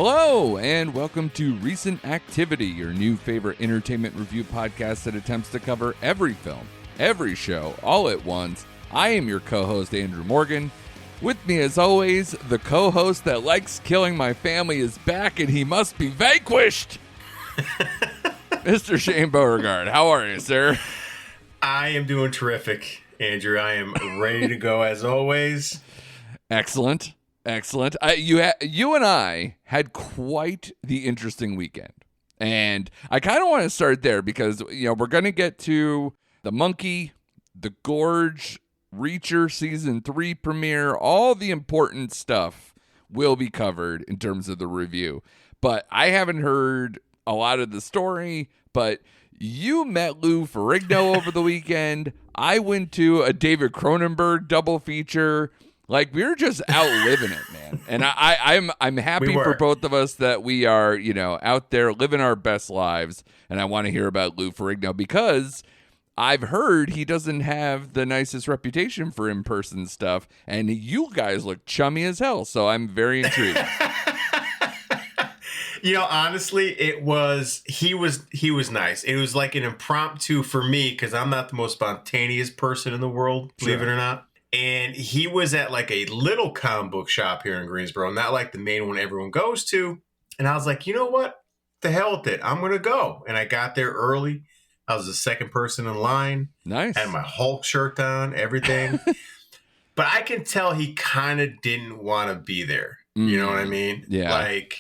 Hello, and welcome to Recent Activity, your new favorite entertainment review podcast that attempts to cover every film, every show, all at once. I am your co-host, Andrew Morgan. With me, as always, the co-host that likes killing my family is back, and he must be vanquished. Mr. Shane Beauregard, how are you, sir? I am doing terrific, Andrew. I am ready to go as always. Excellent. Excellent. You and I had quite the interesting weekend. And I kind of want to start there because, we're going to get to the Monkey, the Gorge, Reacher Season 3 premiere. All the important stuff will be covered in terms of the review. But I haven't heard a lot of the story, but you met Lou Ferrigno over the weekend. I went to a David Cronenberg double feature. Like, we were just out living it, man. And I'm happy for both of us that we are, out there living our best lives. And I want to hear about Lou Ferrigno because I've heard he doesn't have the nicest reputation for in-person stuff. And you guys look chummy as hell. So I'm very intrigued. Honestly, he was nice. It was like an impromptu for me because I'm not the most spontaneous person in the world, believe it or not. And he was at like a little comic book shop here in Greensboro, not like the main one everyone goes to. And I was like, you know what? The hell with it. I'm going to go. And I got there early. I was the second person in line. Nice. Had my Hulk shirt on, everything. But I can tell he kind of didn't want to be there. You know what I mean? Yeah. Like,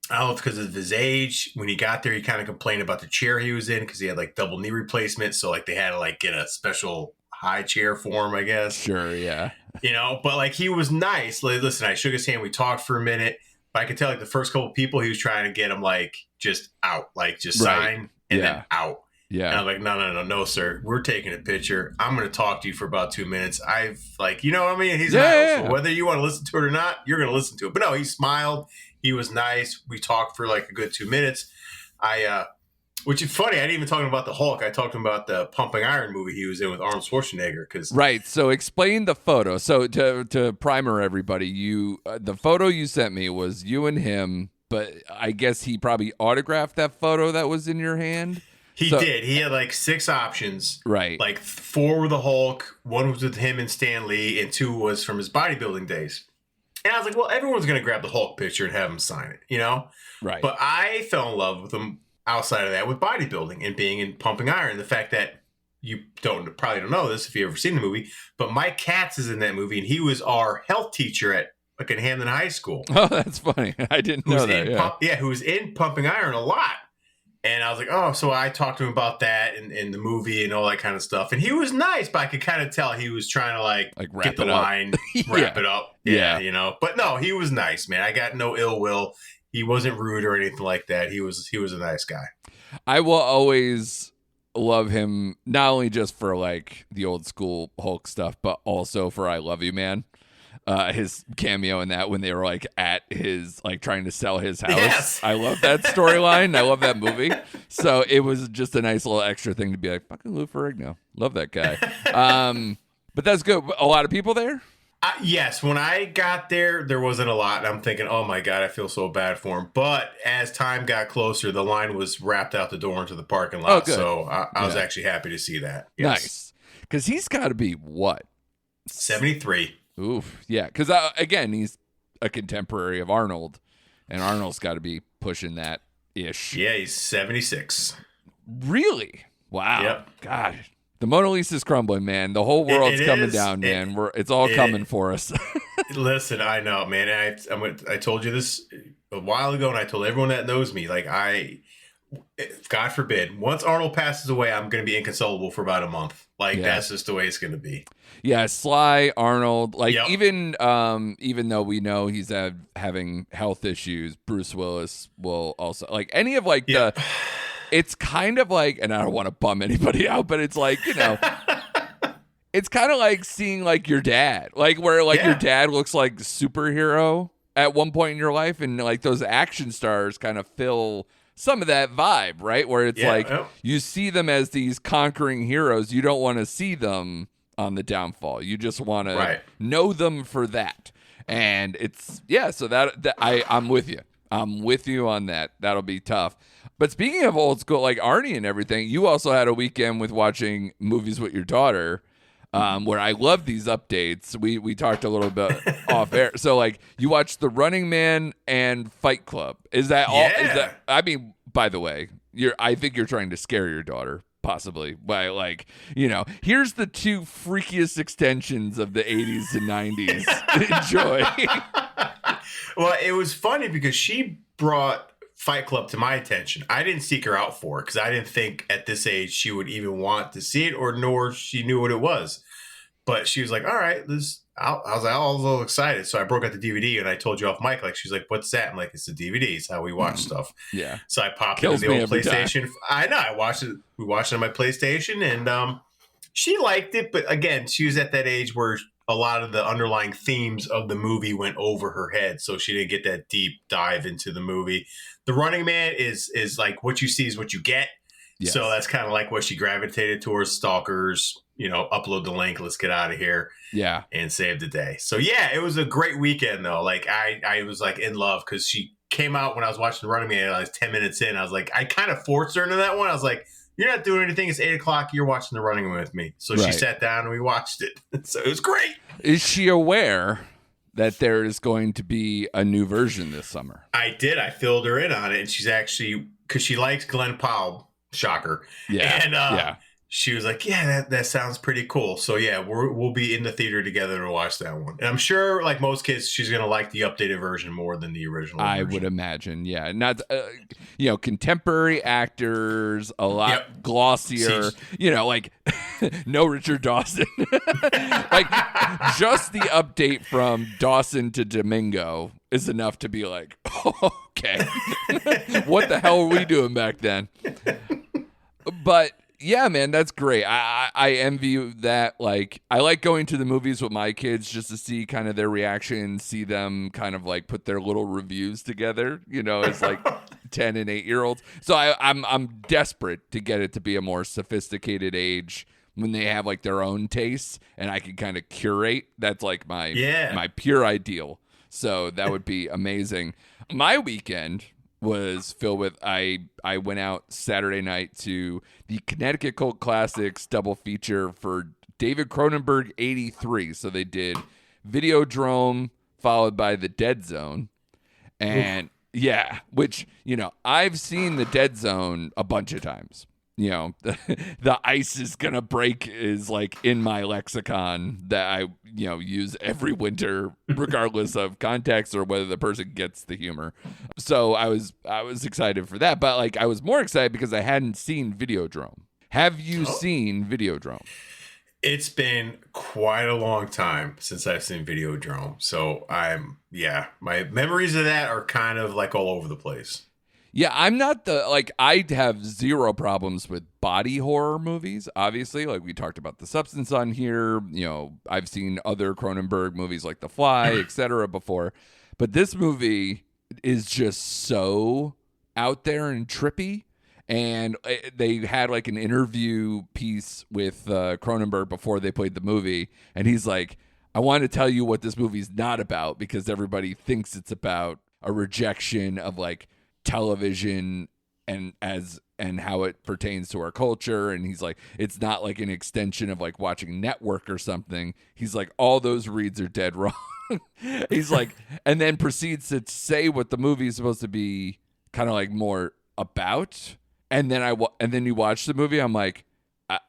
I don't know if it's because of his age. When he got there, he kind of complained about the chair he was in because he had like double knee replacement. So like they had to like get a special high chair for him, I guess. Sure, yeah. But like he was nice. Like, listen, I shook his hand. We talked for a minute. But I could tell like the first couple of people, he was trying to get him like just out, like just sign and then out. Yeah. And I'm like, no, sir. We're taking a picture. I'm going to talk to you for about 2 minutes. I've like, you know what I mean? He's nice. So whether you want to listen to it or not, you're going to listen to it. But no, he smiled. He was nice. We talked for like a good 2 minutes. Which is funny. I didn't even talk about the Hulk. I talked to him about the Pumping Iron movie he was in with Arnold Schwarzenegger. Right. So explain the photo. So to primer everybody, the photo you sent me was you and him, but I guess he probably autographed that photo that was in your hand. He did. He had like 6 options. Right. Like 4 were the Hulk, 1 was with him and Stan Lee, and 2 was from his bodybuilding days. And I was like, well, everyone's going to grab the Hulk picture and have him sign it, Right. But I fell in love with him outside of that with bodybuilding and being in Pumping Iron. The fact that you probably don't know this if you've ever seen the movie, but Mike Katz is in that movie, and he was our health teacher at fucking Hamden High School. Oh, that's funny. I didn't know that. Who was in Pumping Iron a lot. And I was like, oh, so I talked to him about that in the movie and all that kind of stuff. And he was nice, but I could kind of tell he was trying to like get the line, wrap it up. Yeah. But no, he was nice, man. I got no ill will. He wasn't rude or anything like that. He was a nice guy. I will always love him, not only just for like the old school Hulk stuff, but also for I Love You, Man. His cameo in that when they were like at his like trying to sell his house. Yes. I love that storyline. I love that movie. So it was just a nice little extra thing to be like, fucking Lou Ferrigno. Love that guy. But that's good. A lot of people there? Yes. When I got there, there wasn't a lot. I'm thinking, oh my God, I feel so bad for him. But as time got closer, the line was wrapped out the door into the parking lot. Oh, good. So I was actually happy to see that. Yes. Nice. Because he's got to be what? 73. Oof. Yeah. Because, again, he's a contemporary of Arnold, and Arnold's got to be pushing that ish. Yeah, he's 76. Really? Wow. Yep. God. The Mona Lisa's crumbling, man. The whole world's coming down, man. It's all coming for us. Listen, I know, man. I told you this a while ago, and I told everyone that knows me. Like, God forbid, once Arnold passes away, I'm going to be inconsolable for about a month. Like, that's just the way it's going to be. Yeah, Sly, Arnold, like even though we know he's having health issues, Bruce Willis will also like any of like the. It's kind of like, and I don't want to bum anybody out, but it's like it's kind of like seeing like your dad, like where like your dad looks like superhero at one point in your life, and like those action stars kind of fill some of that vibe, right? Where it's you see them as these conquering heroes, you don't want to see them on the downfall. You just want to know them for that. And it's so that I'm with you. I'm with you on that. That'll be tough. But speaking of old school, like Arnie and everything, you also had a weekend with watching movies with your daughter, where I love these updates. We talked a little bit off air. So like you watched The Running Man and Fight Club. Is that all? Yeah. Is that? I mean, by the way, I think you're trying to scare your daughter. Possibly by like, here's the two freakiest extensions of the 80s and 90s. Enjoy. Well, it was funny because she brought Fight Club to my attention. I didn't seek her out for it because I didn't think at this age she would even want to see it, or nor she knew what it was. But she was like, all right, I was like, I was a little excited. So I broke out the DVD and I told you off mic, like, she's like, what's that? I'm like, it's the DVD. It's how we watch stuff. Yeah. So I popped Kills into the me old every PlayStation. I know. I watched it. We watched it on my PlayStation, and she liked it. But again, she was at that age where a lot of the underlying themes of the movie went over her head. So she didn't get that deep dive into the movie. The Running Man is like what you see is what you get. Yes. So that's kind of like what she gravitated towards. Stalkers, upload the link. Let's get out of here. Yeah. And save the day. So yeah, it was a great weekend though. Like I was like in love because she came out when I was watching The Running Man. I was 10 minutes in. I was like, I kind of forced her into that one. I was like, you're not doing anything. It's 8:00. You're watching The Running Man with me. So She sat down and we watched it. So it was great. Is she aware that there is going to be a new version this summer? I did. I filled her in on it. And she's actually, because she likes Glenn Powell. Shocker. Yeah. And she was like, yeah, that sounds pretty cool. So yeah, we'll be in the theater together to watch that one. And I'm sure, like most kids, she's going to like the updated version more than the original version. I would imagine. Yeah. Not, contemporary actors, a lot glossier, like no Richard Dawson. Like just the update from Dawson to Domingo is enough to be like, oh, okay, what the hell were we doing back then? But yeah, man, that's great. I envy you that. Like, I like going to the movies with my kids just to see kind of their reaction, see them kind of like put their little reviews together, as like 10 and 8-year-olds. So I'm desperate to get it to be a more sophisticated age when they have like their own tastes and I can kind of curate. That's like my pure ideal. So that would be amazing. My weekend was filled with, I went out Saturday night to the Connecticut Cult Classics double feature for David Cronenberg 83. So they did Videodrome followed by The Dead Zone. And which, I've seen The Dead Zone a bunch of times. The ice is gonna break is like in my lexicon that I use every winter regardless of context or whether the person gets the humor. So I was excited for that, but like I was more excited because I hadn't seen Videodrome. Have you seen Videodrome? It's been quite a long time since I've seen Videodrome. So my memories of that are kind of like all over the place. Yeah, I'm not I have zero problems with body horror movies, obviously. Like we talked about The Substance on here. I've seen other Cronenberg movies like The Fly, etc. before. But this movie is just so out there and trippy. And they had like an interview piece with Cronenberg before they played the movie. And he's like, I want to tell you what this movie's not about because everybody thinks it's about a rejection of like television and how it pertains to our culture. And he's like, it's not like an extension of like watching Network or something. He's like, all those reads are dead wrong. He's like, and then proceeds to say what the movie is supposed to be kind of like more about. And then you watch the movie. I'm like,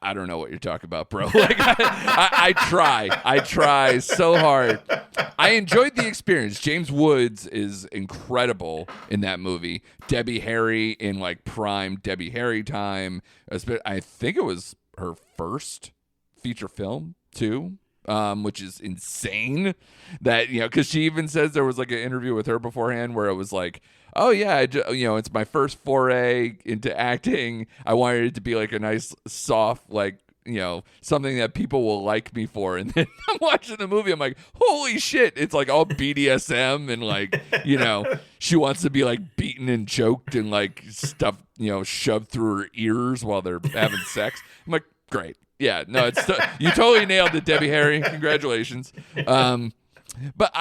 I don't know what you're talking about, bro. Like I try so hard. I enjoyed the experience. James Woods is incredible in that movie. Debbie Harry in like prime Debbie Harry time. I think it was her first feature film too, which is insane. That because she even says there was like an interview with her beforehand where it was like, oh yeah, it's my first foray into acting. I wanted it to be like a nice, soft, like, something that people will like me for. And then I'm watching the movie. I'm like, holy shit. It's like all BDSM and like, she wants to be like beaten and choked and like stuff, shoved through her ears while they're having sex. I'm like, great. Yeah, no, you totally nailed it, Debbie Harry. Congratulations. But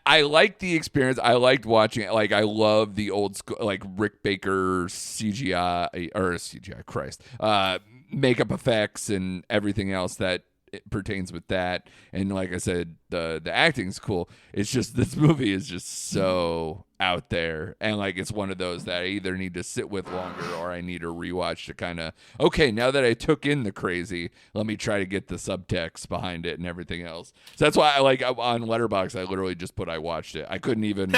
I like the experience. I liked watching it. Like, I love the old school, like Rick Baker CGI, Christ, makeup effects and everything else that it pertains with that. And like I said, the acting's cool. It's just this movie is just so out there, and like it's one of those that I either need to sit with longer or I need to rewatch to kind of, okay, now that I took in the crazy, let me try to get the subtext behind it and everything else. So that's why I like on Letterboxd I literally just put I watched it. I couldn't even.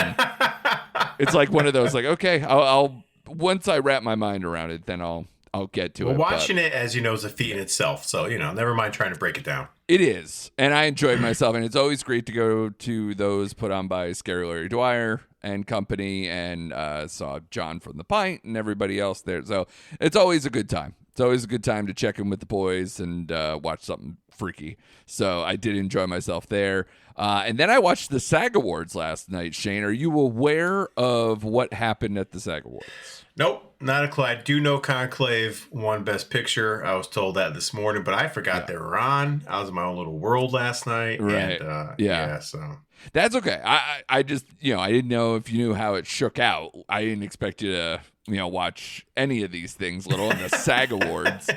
It's like one of those like, okay, I'll once I wrap my mind around it, then I'll get to it. Well, watching it, as you know, is a feat in itself. So, never mind trying to break it down. It is. And I enjoyed myself. And it's always great to go to those put on by Scary Larry Dwyer and company, and saw John from The Pint and everybody else there. So it's always a good time. It's always a good time to check in with the boys and watch something freaky. So I did enjoy myself there. And then I watched the SAG Awards last night. Shane, are you aware of what happened at the SAG Awards? Nope, not a clue. I do know Conclave won Best Picture. I was told that this morning, but I forgot they were on. I was in my own little world last night. Right. And, so. That's okay. I just, I didn't know if you knew how it shook out. I didn't expect you to, watch any of these things, let alone the SAG Awards.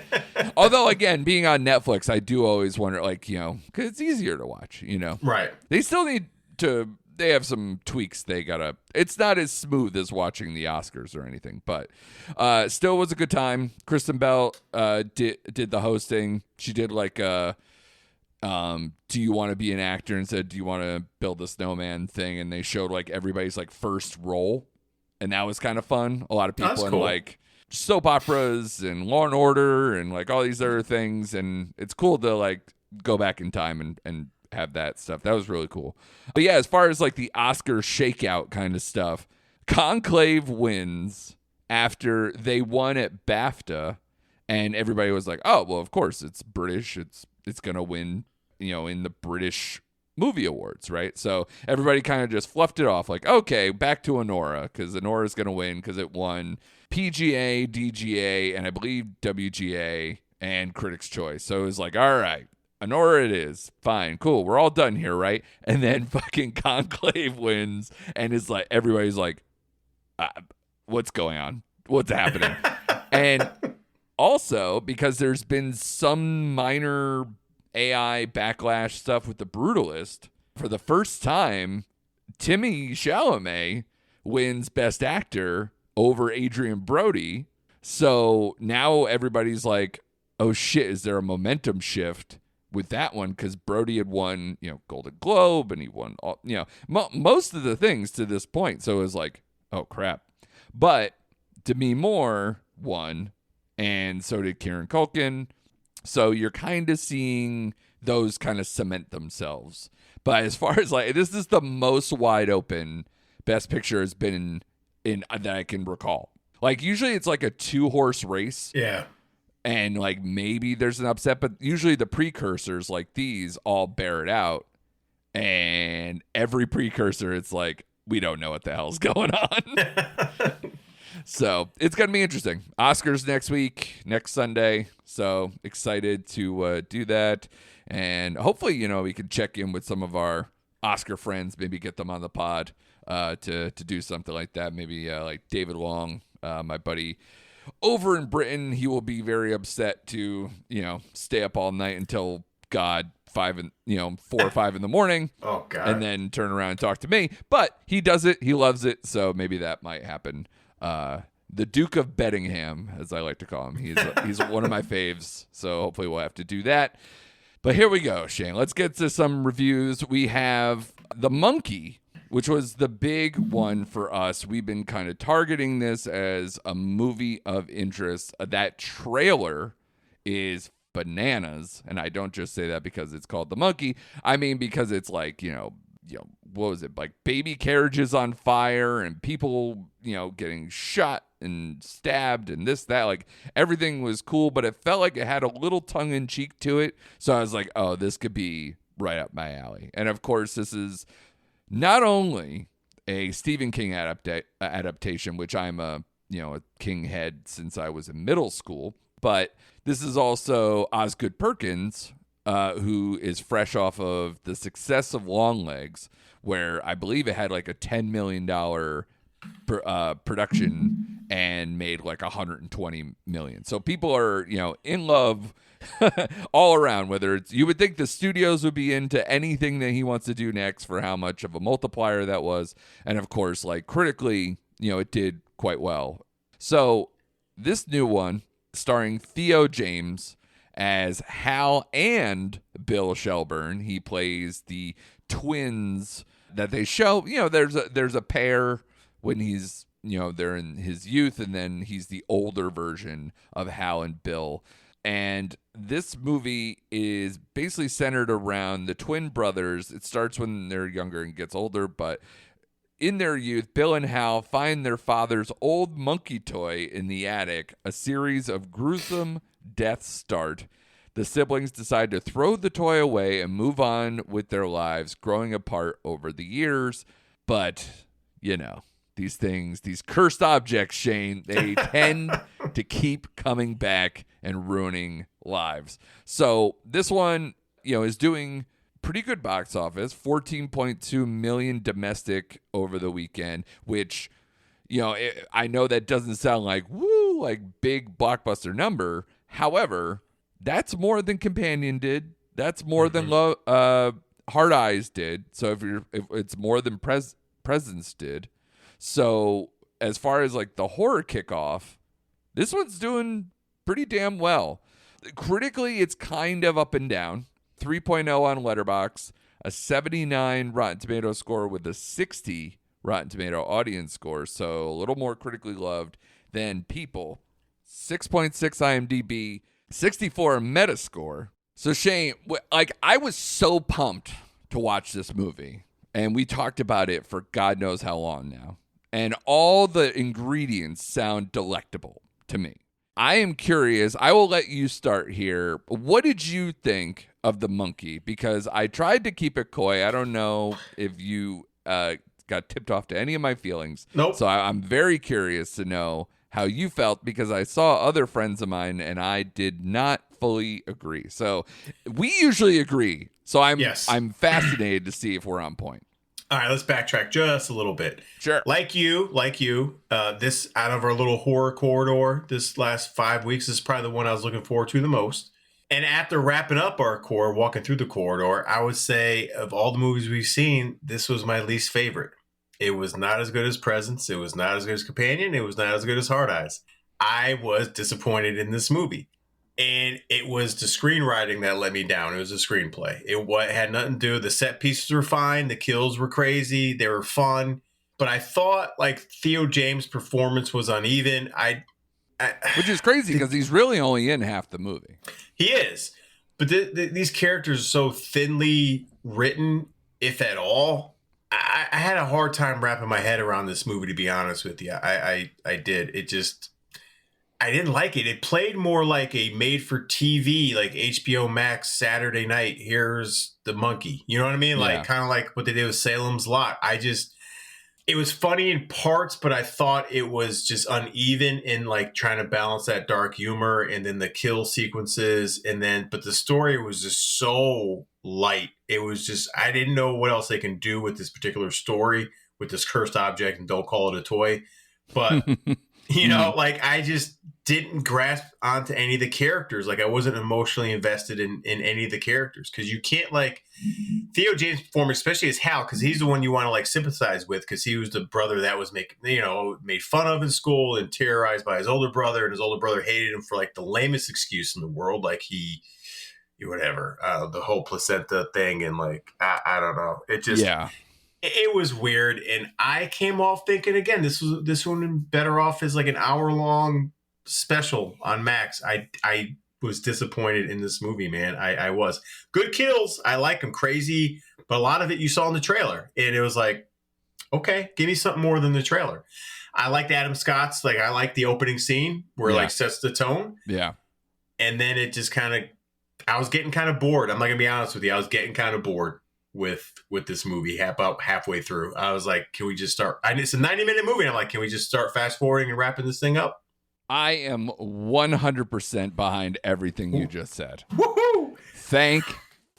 Although, again, being on Netflix, I do always wonder, because it's easier to watch, Right. They still need to, they have some tweaks they gotta, it's not as smooth as watching the Oscars or anything, but still was a good time. Kristen Bell did the hosting. She did like a, do you want to be an actor, and said, do you want to build a snowman thing? And they showed like everybody's like first role, and that was kind of fun. A lot of people in like soap operas and Law and Order and like all these other things, and it's cool to like go back in time and have that stuff. That was really cool. But yeah, as far as like the Oscar shakeout kind of stuff, Conclave wins after they won at BAFTA, and everybody was like, oh, well, of course, it's British. It's going to win, in the British Movie Awards, right? So everybody kind of just fluffed it off like, okay, back to Anora, because Anora's going to win because it won PGA, DGA, and I believe WGA and Critics' Choice. So it was like, all right, Anora it is. Fine, cool. We're all done here, right? And then fucking Conclave wins, and it's like, everybody's like, what's going on? What's happening? And also, because there's been some minor AI backlash stuff with The Brutalist, for the first time, Timothée Chalamet wins Best Actor over Adrian Brody. So now everybody's like, oh shit, is there a momentum shift with that one? Because Brody had won, Golden Globe, and he won all, most of the things to this point. So it was like, oh crap. But Demi Moore won, and so did Kieran Culkin. So you're kind of seeing those kind of cement themselves. But as far as like, this is the most wide open Best Picture has been in that I can recall. Like usually it's like a 2-horse race. Yeah. And like maybe there's an upset, but usually the precursors like these all bear it out. And every precursor, it's like, we don't know what the hell's going on. So it's going to be interesting. Oscars next Sunday. So excited to do that. And hopefully, we can check in with some of our Oscar friends, maybe get them on the pod to do something like that. Maybe like David Long, my buddy over in Britain. He will be very upset to, stay up all night until 4 or 5 in the morning. Oh, God. And then turn around and talk to me. But he does it. He loves it. So maybe that might happen. The Duke of Beddingham, as I like to call him. He's one of my faves. So hopefully we'll have to do that. But here we go, Shane. Let's get to some reviews. We have The Monkey, which was the big one for us. We've been kind of targeting this as a movie of interest. That trailer is bananas. And I don't just say that because it's called The Monkey. I mean, because it's like, what was it? Like baby carriages on fire and people, getting shot and stabbed and this, that, like everything was cool, but it felt like it had a little tongue in cheek to it. So I was like, oh, this could be right up my alley. And of course, this is not only a Stephen King adaptation, which I'm a King head since I was in middle school, but this is also Osgood Perkins' who is fresh off of the success of Longlegs, where I believe it had like a $10 million production and made like 120 million. So people are, in love all around, whether it's, you would think the studios would be into anything that he wants to do next for how much of a multiplier that was. And of course, like critically, it did quite well. So this new one starring Theo James as Hal and Bill Shelburne. He plays the twins that they show. There's a pair when he's, they're in his youth, and then he's the older version of Hal and Bill. And this movie is basically centered around the twin brothers. It starts when they're younger and gets older, but in their youth, Bill and Hal find their father's old monkey toy in the attic. A series of gruesome deaths start. The siblings decide to throw the toy away and move on with their lives, growing apart over the years. But, these things, these cursed objects, Shane, they tend to keep coming back and ruining lives. So this one, is doing pretty good box office, 14.2 million domestic over the weekend, which, I know that doesn't sound like big blockbuster number. However, that's more than Companion did. That's more than Hard Eyes did. So if it's more than Presence did. So as far as like the horror kickoff, this one's doing pretty damn well. Critically, it's kind of up and down. 3.0 on Letterboxd, a 79 Rotten Tomato score with a 60 Rotten Tomato audience score. So a little more critically loved than People. 6.6 IMDb, 64 Metascore. So Shane, I was so pumped to watch this movie, and we talked about it for God knows how long now. And all the ingredients sound delectable to me. I am curious. I will let you start here. What did you think of the monkey? Because I tried to keep it coy. I don't know if you got tipped off to any of my feelings. Nope. So I'm very curious to know how you felt, because I saw other friends of mine and I did not fully agree. So we usually agree. So I'm fascinated to see if we're on point. All right, let's backtrack just a little bit. Sure. Like you, this out of our little horror corridor, this last 5 weeks is probably the one I was looking forward to the most. And after wrapping up our core, walking through the corridor, I would say of all the movies we've seen, this was my least favorite. It was not as good as Presence. It was not as good as Companion. It was not as good as Hard Eyes. I was disappointed in this movie. And it was the screenwriting that let me down. It was the screenplay. It had nothing to do. The set pieces were fine. The kills were crazy. They were fun. But I thought Theo James' performance was uneven. Which is crazy because he's really only in half the movie. He is. But these characters are so thinly written, if at all. I had a hard time wrapping my head around this movie, to be honest with you. I did. I didn't like it. It played more like a made-for-TV, like HBO Max Saturday night. Here's the monkey. You know what I mean? Yeah. Kind of like what they did with Salem's Lot. It was funny in parts, but I thought it was just uneven in trying to balance that dark humor, and then the kill sequences, but the story was just so light. It was just, I didn't know what else they can do with this particular story, with this cursed object, and don't call it a toy. But I just didn't grasp onto any of the characters. I wasn't emotionally invested in any of the characters, because you can't Theo James' performance, especially as Hal, because he's the one you want to sympathize with, because he was the brother that was made fun of in school and terrorized by his older brother, and his older brother hated him for the lamest excuse in the world, the whole placenta thing, and I don't know, it just It was weird, and I came off thinking again, this would have been better off as an hour-long special on Max. I was disappointed in this movie, man. I was. Good kills. I like them. Crazy, but a lot of it you saw in the trailer, and it was okay, give me something more than the trailer. I liked Adam Scott's. I like the opening scene where sets the tone. Yeah. And then it just I was getting kind of bored. I'm not gonna be honest with you. I was getting kind of bored with this movie about halfway through. I was like, can we just start? It's a 90-minute movie. And I'm like, can we just start fast forwarding and wrapping this thing up? I am 100% behind everything you just said. Woohoo! Thank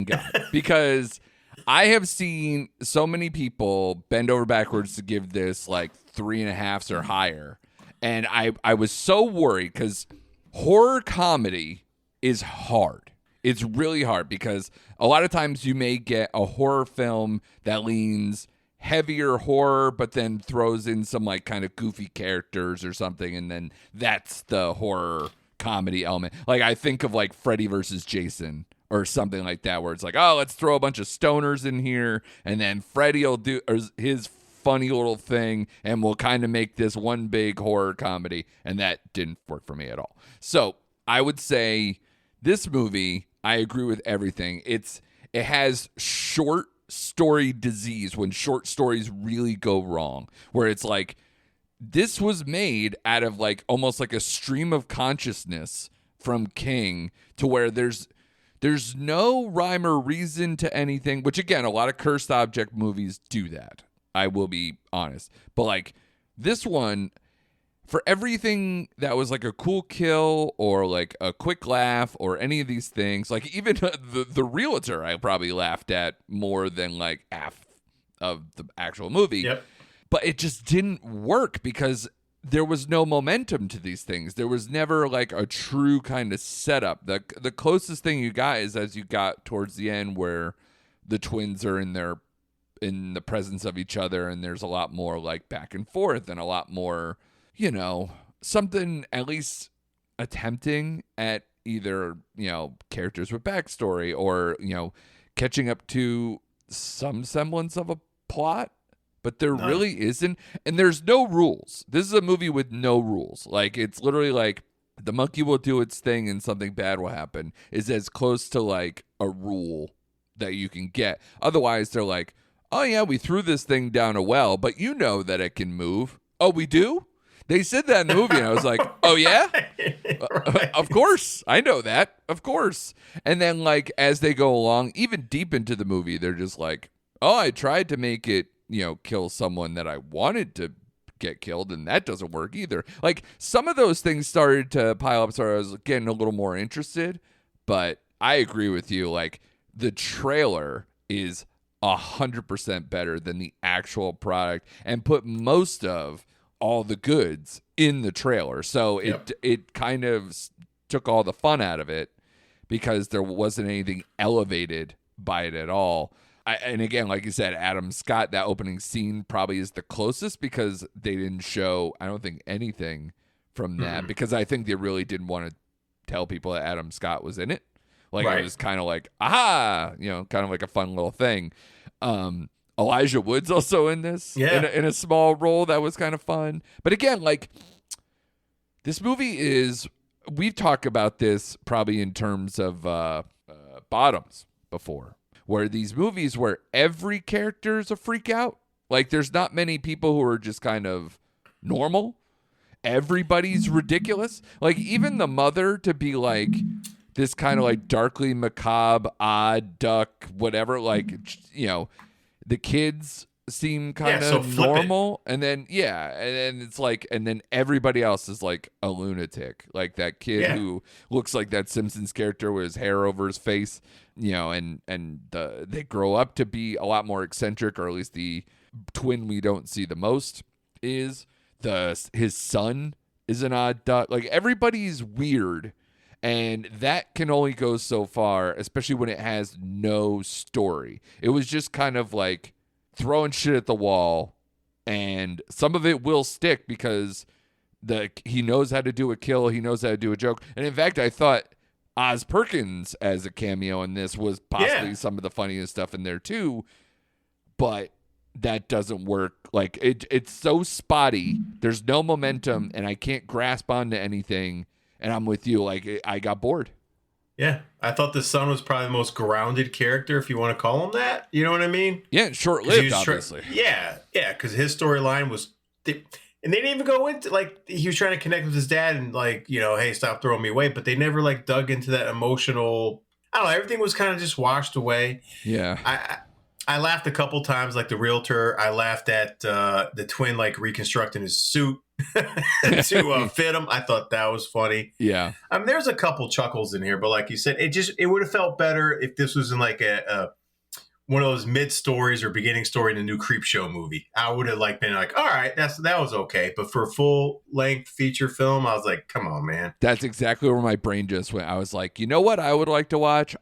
God. Because I have seen so many people bend over backwards to give this like 3.5s or higher. And I was so worried because horror comedy is hard. It's really hard because a lot of times you may get a horror film that leans heavier horror, but then throws in some like kind of goofy characters or something. And then that's the horror comedy element. Like I think of like Freddy versus Jason or something like that, where it's like, oh, let's throw a bunch of stoners in here. And then Freddy will do his funny little thing and we'll kind of make this one big horror comedy. And that didn't work for me at all. So I would say this movie, I agree with everything. It has short story disease when short stories really go wrong, where it's like this was made out of like almost like a stream of consciousness from King to where there's no rhyme or reason to anything, which again, a lot of cursed object movies do that. I will be honest. But like this one, for everything that was like a cool kill or like a quick laugh or any of these things, like even the realtor, I probably laughed at more than like half of the actual movie. Yep. But it just didn't work because there was no momentum to these things. There was never like a true kind of setup. The closest thing you got is as you got towards the end where the twins are in the presence of each other and there's a lot more like back and forth and a lot more, you know, something at least attempting at either, you know, characters with backstory or, you know, catching up to some semblance of a plot. But there really isn't. And there's no rules. This is a movie with no rules. Like, it's literally like the monkey will do its thing and something bad will happen is as close to like a rule that you can get. Otherwise, they're like, oh, yeah, we threw this thing down a well, but you know that it can move. Oh, we do? They said that in the movie, and I was like, oh, yeah? Right. Of course. I know that. Of course. And then, like, as they go along, even deep into the movie, they're just like, oh, I tried to make it, you know, kill someone that I wanted to get killed, and that doesn't work either. Like, some of those things started to pile up, so I was getting a little more interested, but I agree with you. Like, the trailer is 100% better than the actual product and put most of all the goods in the trailer. So it kind of took all the fun out of it because there wasn't anything elevated by it at all. And again, like you said, Adam Scott, that opening scene probably is the closest because they didn't show, I don't think, anything from that because I think they really didn't want to tell people that Adam Scott was in it. Like, It was kind of like, aha, you know, kind of like a fun little thing. Elijah Wood's also in this in a small role that was kind of fun. But again, like, this movie is, we've talked about this probably in terms of bottoms before, where these movies where every character is a freak out. Like, there's not many people who are just kind of normal. Everybody's ridiculous. Like, even the mother to be like this kind of like darkly macabre, odd duck, whatever. Like, you know, the kids seem kind of normal. And then, and it's like, and then everybody else is like a lunatic. Like that kid who looks like that Simpsons character with his hair over his face, you know, and they grow up to be a lot more eccentric, or at least the twin we don't see the most is his son is an odd duck. Like, everybody's weird. And that can only go so far, especially when it has no story. It was just kind of like throwing shit at the wall, and some of it will stick because he knows how to do a kill, he knows how to do a joke. And in fact, I thought Oz Perkins as a cameo in this was possibly some of the funniest stuff in there too, but that doesn't work. Like, it's so spotty. There's no momentum, and I can't grasp onto anything. And I'm with you. Like, I got bored. Yeah. I thought the son was probably the most grounded character, if you want to call him that. You know what I mean? Yeah, short-lived, obviously. Yeah, because his storyline was... and they didn't even go into, like, he was trying to connect with his dad and, like, you know, hey, stop throwing me away. But they never, like, dug into that emotional... I don't know. Everything was kind of just washed away. Yeah. I laughed a couple times, like the realtor. I laughed at the twin like reconstructing his suit to fit him. I thought that was funny. Yeah. There's a couple chuckles in here, but like you said, it would have felt better if this was in like a one of those mid stories or beginning story in a new Creep Show movie. I would have like been like, all right, that was okay. But for a full length feature film, I was like, come on, man. That's exactly where my brain just went. I was like, you know what I would like to watch?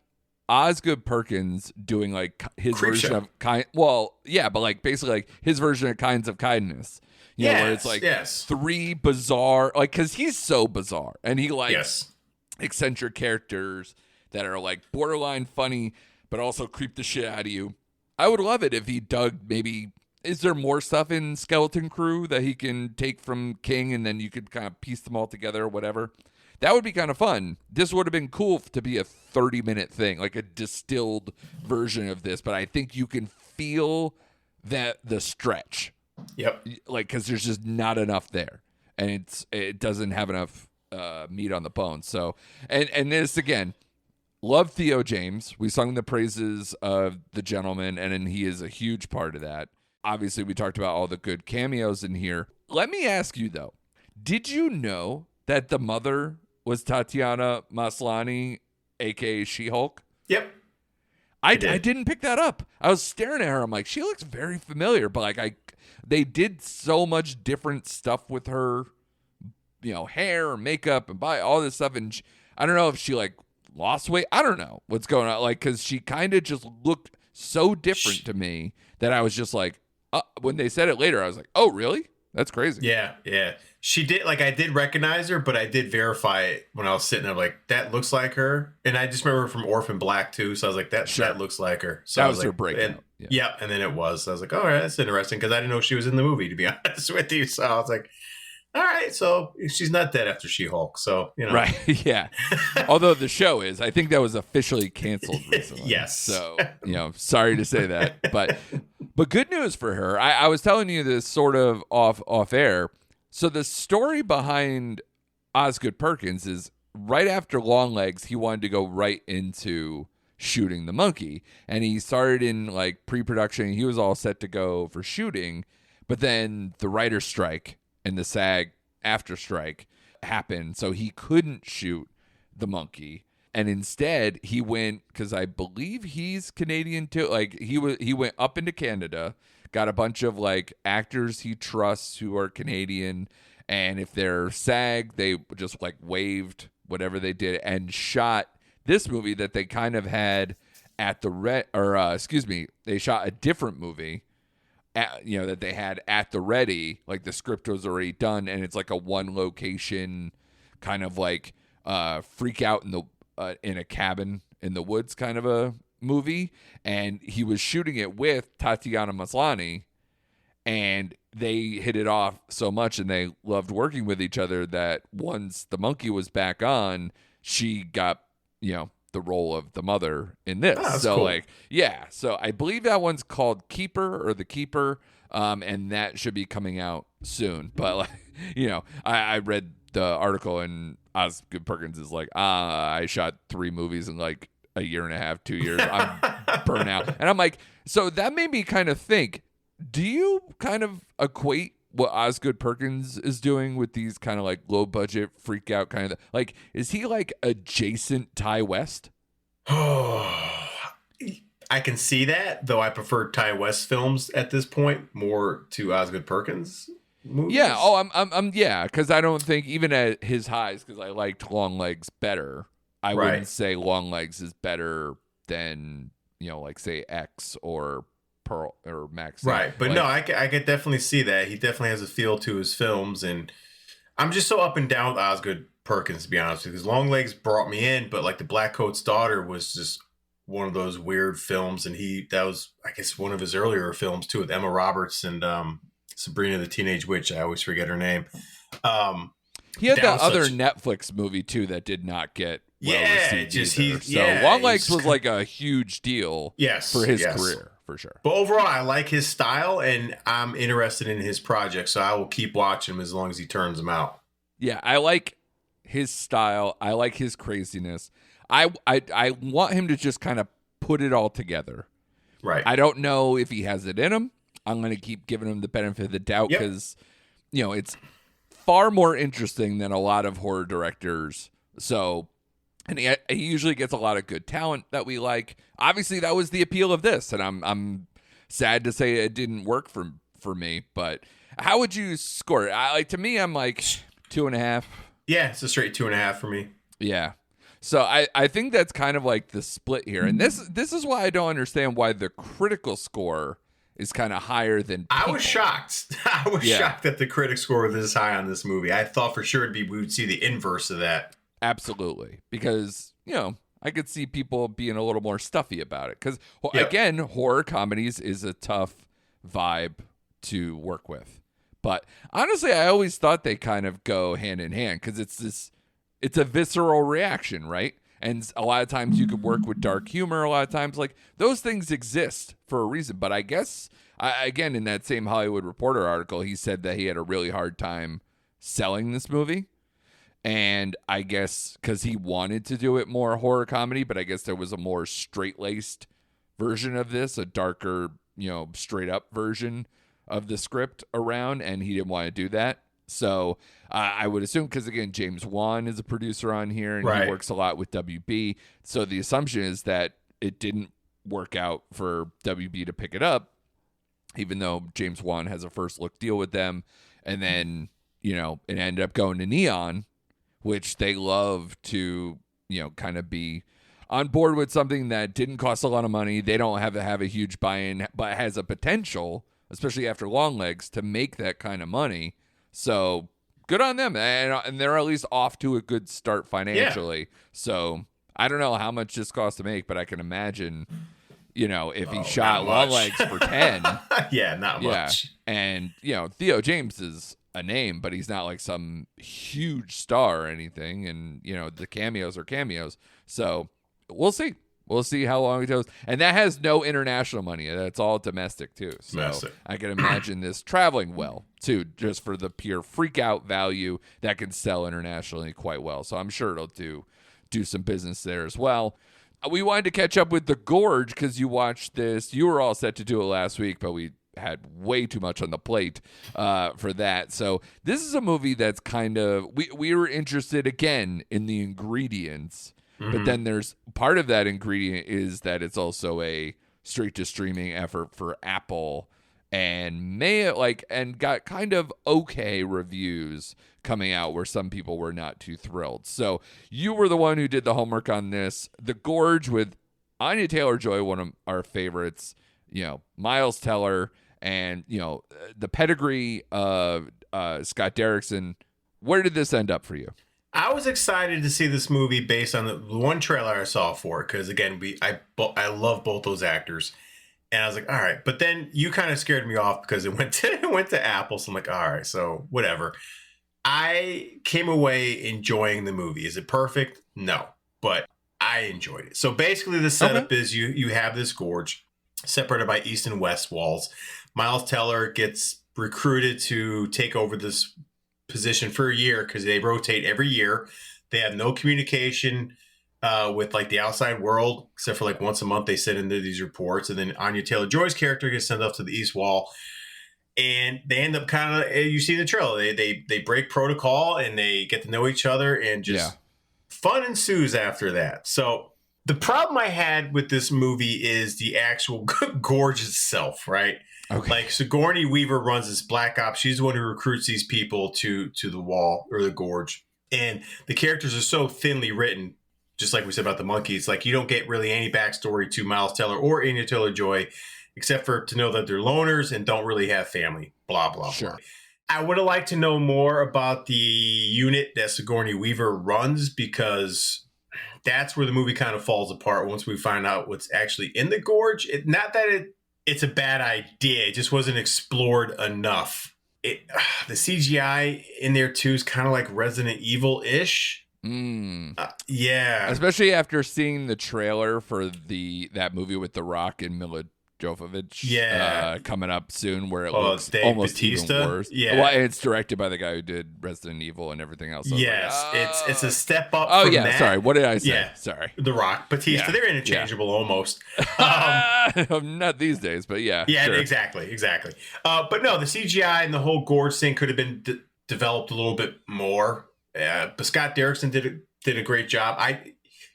Osgood Perkins doing like his Creep version Show. of kind. Well, yeah, but like basically like his version of Kinds of Kindness. You know, where it's like three bizarre, like, because he's so bizarre and he likes eccentric characters that are like borderline funny, but also creep the shit out of you. I would love it if he dug maybe. Is there more stuff in Skeleton Crew that he can take from King and then you could kind of piece them all together or whatever? That would be kind of fun. This would have been cool to be a 30-minute thing, like a distilled version of this. But I think you can feel that the stretch. Yep. Like, because there's just not enough there. And it doesn't have enough meat on the bone. So, and this, again, love Theo James. We sung the praises of The Gentleman, and then he is a huge part of that. Obviously, we talked about all the good cameos in here. Let me ask you, though. Did you know that the mother was Tatiana Maslany, a.k.a. She-Hulk? Yep. I didn't pick that up. I was staring at her. I'm like, she looks very familiar, but like they did so much different stuff with her, you know, hair, makeup, and all this stuff. And I don't know if she like lost weight. I don't know what's going on. Like, because she kind of just looked so different to me that I was just like, when they said it later, I was like, oh, really? That's crazy. Yeah, yeah. She did, like, I did recognize her, but I did verify it when I was sitting there, like, that looks like her. And I just remember her from Orphan Black, too. So I was like, that looks like her. So that was her like, breakout. Yeah, and then it was. So I was like, all right, that's interesting, because I didn't know she was in the movie, to be honest with you. So I was like, all right, so she's not dead after She-Hulk. So, you know. Right, yeah. Although the show is. I think that was officially canceled recently. Yes. So, you know, sorry to say that. But good news for her. I was telling you this sort of off air. So the story behind Osgood Perkins is right after Longlegs, he wanted to go right into shooting the monkey. And he started in like pre-production. He was all set to go for shooting. But then the writer's strike and the SAG after strike happened. So he couldn't shoot the monkey. And instead he went, because I believe he's Canadian too. Like he went up into Canada, got a bunch of like actors he trusts who are Canadian, and if they're SAG, they just like waived whatever they did and shot this movie that they kind of had at the they shot a different movie, that they had at the ready, like the script was already done, and it's like a one location kind of like freak out in a cabin in the woods kind of a movie, and he was shooting it with Tatiana Maslany, and they hit it off so much and they loved working with each other that once the monkey was back on, she got, the role of the mother in this. So cool. So I believe that one's called Keeper or The Keeper, and that should be coming out soon. But I read the article and Osgood Perkins is like, I shot 3 movies in like a year and a half, 2 years. I'm burnt out. And I'm like, so that made me kind of think, do you kind of equate what Osgood Perkins is doing with these kind of like low budget freak out kind of like, is he like adjacent Ty West? Oh, I can see that, though I prefer Ty West films at this point more to Osgood Perkins movies. Yeah. Oh, I'm because I don't think even at his highs, because I liked Longlegs better, I wouldn't say Longlegs is better than, like say X or Pearl or Max. Right. But no, I could definitely see that. He definitely has a feel to his films. And I'm just so up and down with Osgood Perkins, to be honest with you, because Longlegs brought me in, but like The Black Coat's Daughter was just one of those weird films. And that was, I guess, one of his earlier films too, with Emma Roberts and Sabrina the Teenage Witch. I always forget her name. He had that other Netflix movie too that did not get received either. Longlegs was like a huge deal for his career, for sure. But overall, I like his style, and I'm interested in his project, so I will keep watching him as long as he turns them out. Yeah, I like his style. I like his craziness. I want him to just kind of put it all together, Right. I don't know if he has it in him. I'm going to keep giving him the benefit of the doubt because, it's far more interesting than a lot of horror directors. So, and he usually gets a lot of good talent that we like. Obviously, that was the appeal of this, and I'm sad to say it didn't work for me. But how would you score it? To me, I'm like 2.5. Yeah, it's a straight 2.5 for me. Yeah. So I think that's kind of like the split here. And this is why I don't understand why the critical score is kind of higher than people. I was shocked. I was shocked that the critic score was this high on this movie. I thought for sure we would see the inverse of that. Absolutely. Because, I could see people being a little more stuffy about it. Because, again, horror comedies is a tough vibe to work with. But honestly, I always thought they kind of go hand in hand because it's a visceral reaction, right? And a lot of times you could work with dark humor. A lot of times, like, those things exist for a reason. But I guess, again, in that same Hollywood Reporter article, he said that he had a really hard time selling this movie. And I guess because he wanted to do it more horror comedy, but I guess there was a more straight-laced version of this, a darker, straight-up version of the script around, and he didn't want to do that. So I would assume, because again, James Wan is a producer on here, and he works a lot with WB. So the assumption is that it didn't work out for WB to pick it up, even though James Wan has a first look deal with them. And then, it ended up going to Neon, which they love to, kind of be on board with something that didn't cost a lot of money. They don't have to have a huge buy-in, but has a potential, especially after Longlegs, to make that kind of money. So good on them. And they're at least off to a good start financially. Yeah. So I don't know how much this cost to make, but I can imagine, if he shot Longlegs for 10. Not much. And, Theo James is a name, but he's not like some huge star or anything. And, the cameos are cameos. So we'll see. We'll see how long it goes. And that has no international money. That's all domestic, too. So domestic. I can imagine this traveling well, too, just for the pure freak-out value that can sell internationally quite well. So I'm sure it'll do some business there as well. We wanted to catch up with The Gorge because you watched this. You were all set to do it last week, but we had way too much on the plate for that. So this is a movie that's kind of... We were interested, again, in the ingredients. But then there's part of that ingredient is that it's also a straight to streaming effort for Apple and got kind of okay reviews coming out where some people were not too thrilled. So you were the one who did the homework on this. The Gorge with Anya Taylor-Joy, one of our favorites, Miles Teller, and, the pedigree of Scott Derrickson. Where did this end up for you? I was excited to see this movie based on the one trailer I saw for it because, again, I love both those actors. And I was like, all right. But then you kind of scared me off because it went to Apple. So I'm like, all right, so whatever. I came away enjoying the movie. Is it perfect? No. But I enjoyed it. So basically the setup is you have this gorge separated by east and west walls. Miles Teller gets recruited to take over this position for a year because they rotate every year. They have no communication with like the outside world except for like once a month they send into these reports, and then Anya Taylor-Joy's character gets sent up to the east wall, and they end up kind of, you see the trailer, they break protocol and they get to know each other, and just fun ensues after that. So the problem I had with this movie is the actual gorge itself, right? Okay. Like Sigourney Weaver runs this black ops. She's the one who recruits these people to the wall or the gorge. And the characters are so thinly written, just like we said about the monkeys. Like you don't get really any backstory to Miles Teller or Anya Taylor-Joy, except for to know that they're loners and don't really have family. Blah, blah, sure. blah. I would have liked to know more about the unit that Sigourney Weaver runs, because that's where the movie kind of falls apart once we find out what's actually in the gorge. Not that it's a bad idea. It just wasn't explored enough. The CGI in there too is kind of like Resident Evil-ish. Yeah. Especially after seeing the trailer for that movie with The Rock and Mila Jovovich coming up soon, where it looks Dave almost Bautista? even worse. Yeah. Well, and it's directed by the guy who did Resident Evil and everything else. So Yes, it's a step up. Oh from yeah, that. sorry. What did I say? Yeah, Sorry. The Rock, Batista, Yeah. they're interchangeable almost. Not these days, but yeah. Yeah, sure. exactly. But no, the CGI and the whole Gorge thing could have been developed a little bit more. But Scott Derrickson did a great job.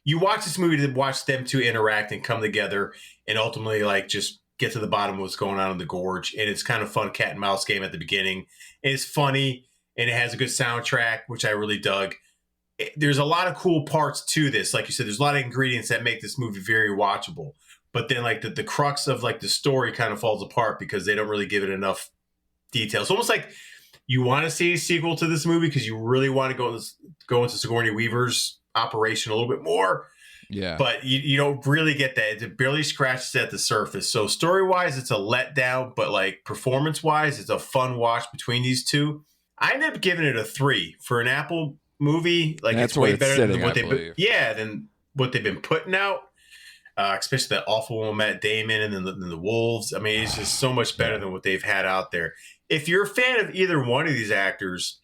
You watch this movie to watch them two interact and come together and ultimately like just get to the bottom of what's going on in the Gorge. And it's kind of fun cat and mouse game at the beginning. And it's funny and it has a good soundtrack, which I really dug. There's a lot of cool parts to this. Like you said, there's a lot of ingredients that make this movie very watchable. But then like the crux of like the story kind of falls apart because they don't really give it enough details. It's almost like you want to see a sequel to this movie because you really want to go into Sigourney Weaver's operation a little bit more. Yeah. But you don't really get that. It barely scratches at the surface. So story-wise, it's a letdown, but like performance-wise, it's a fun watch between these two. I ended up giving it a 3 for an Apple movie. Like that's it's way what better sitting, than what than what they've been putting out. Especially that awful one, Matt Damon, and then the Wolves. I mean, it's just so much better than what they've had out there. If you're a fan of either one of these actresses,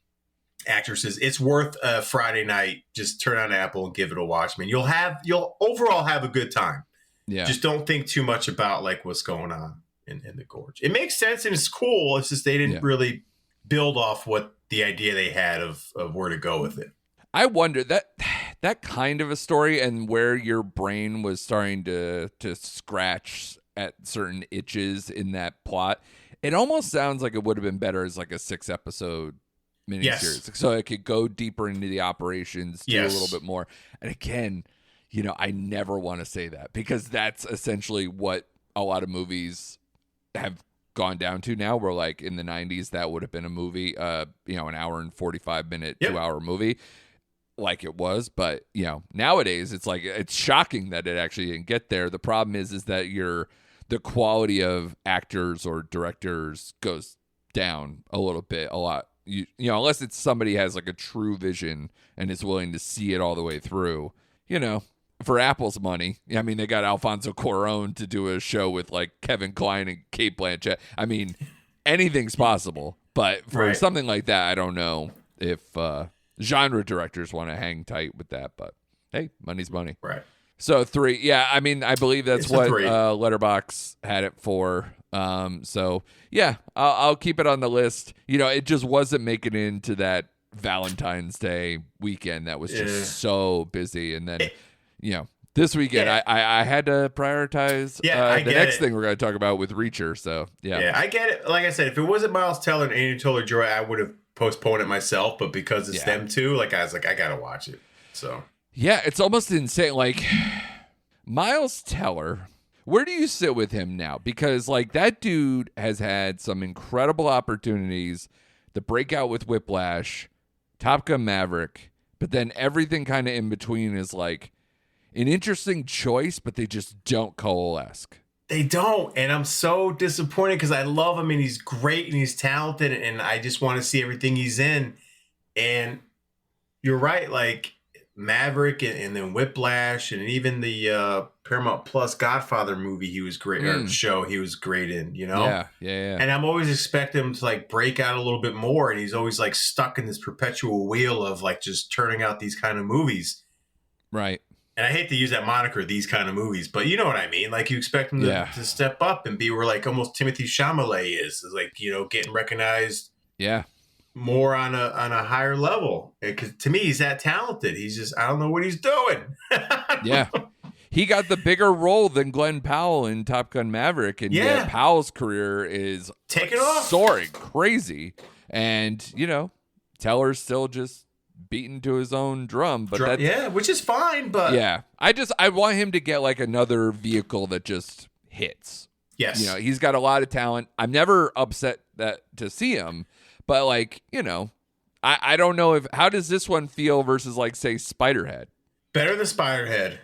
it's worth a Friday night. Just turn on Apple and give it a watch. I mean, you'll overall have a good time. Yeah. Just don't think too much about like what's going on in the Gorge. It makes sense and it's cool. It's just they didn't really build off what the idea they had of where to go with it. I wonder that kind of a story and where your brain was starting to scratch at certain itches in that plot. It almost sounds like it would have been better as like a 6-episode miniseries. Yes. So it could go deeper into the operations, do a little bit more. And again, I never want to say that because that's essentially what a lot of movies have gone down to now. Where like in the 90s, that would have been a movie, an hour and 45-minute, 2-hour movie. Like it was, but nowadays it's like it's shocking that it actually didn't get there. The problem is that the quality of actors or directors goes down a lot. Unless it's somebody has like a true vision and is willing to see it all the way through. For Apple's money, I mean, they got Alfonso Cuarón to do a show with like Kevin Kline and Cate Blanchett. I mean, anything's possible, but for something like that, I don't know if genre directors want to hang tight with that, but hey, money's money. Right. So 3. Yeah, I mean, I believe that's It's what a 3. Letterboxd had it for. So yeah, I'll keep it on the list. It just wasn't making it into that Valentine's Day weekend that was just so busy. And then, this weekend I had to prioritize the next thing we're going to talk about with Reacher. So yeah, I get it. Like I said, if it wasn't Miles Teller and Anya Taylor-Joy, I would have postponed it myself, but because it's them two, like I was like, I gotta watch it. So yeah, it's almost insane. Like Miles Teller, where do you sit with him now? Because like that dude has had some incredible opportunities. The breakout with Whiplash, Top Gun Maverick, but then everything kind of in between is like an interesting choice, but they just don't coalesce. They don't, and I'm so disappointed because I love him and he's great and he's talented and I just want to see everything he's in. And you're right, like Maverick and then Whiplash and even the Paramount Plus Godfather movie he was great, or show he was great in, Yeah. And I'm always expecting him to like break out a little bit more, and he's always like stuck in this perpetual wheel of like just turning out these kind of movies. Right. And I hate to use that moniker, these kind of movies, but you know what I mean? Like you expect him to step up and be where like almost Timothy Chalamet is like, getting recognized more on a higher level. Because to me, he's that talented. He's just, I don't know what he's doing. Yeah. He got the bigger role than Glenn Powell in Top Gun Maverick. And yet Powell's career is taking off, soaring crazy. And, Teller's still just beaten to his own drum, but which is fine, but I want him to get like another vehicle that just hits. Yes. He's got a lot of talent. I'm never upset to see him, but like, I don't know how does this one feel versus like say Spiderhead? Better than Spiderhead.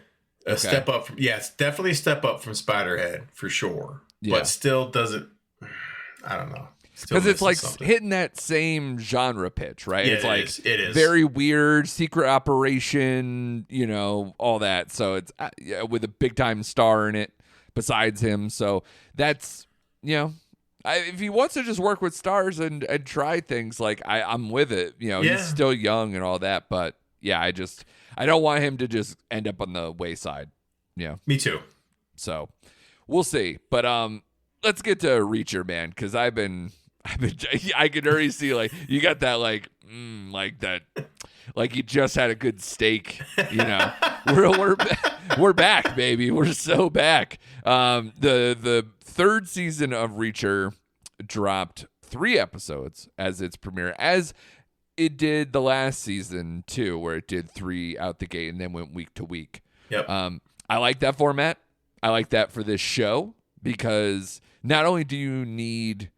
Step up from, it's definitely a step up from Spiderhead for sure. Yeah. But still doesn't, I don't know. Because it's like hitting that same genre pitch, right? Yeah, it's like it is very weird, secret operation, all that. So it's with a big time star in it. besides him. So that's, if he wants to just work with stars and try things, like I'm with it. He's still young and all that, but yeah, I don't want him to just end up on the wayside. Yeah, me too. So we'll see. But let's get to Reacher, man, because I can already see like you got that like that. Like you just had a good steak, We're back, baby. We're so back. The third season of Reacher dropped 3 episodes as its premiere, as it did the last season too, where it did 3 out the gate and then went week to week. Yep. I like that format. I like that for this show because not only do you need,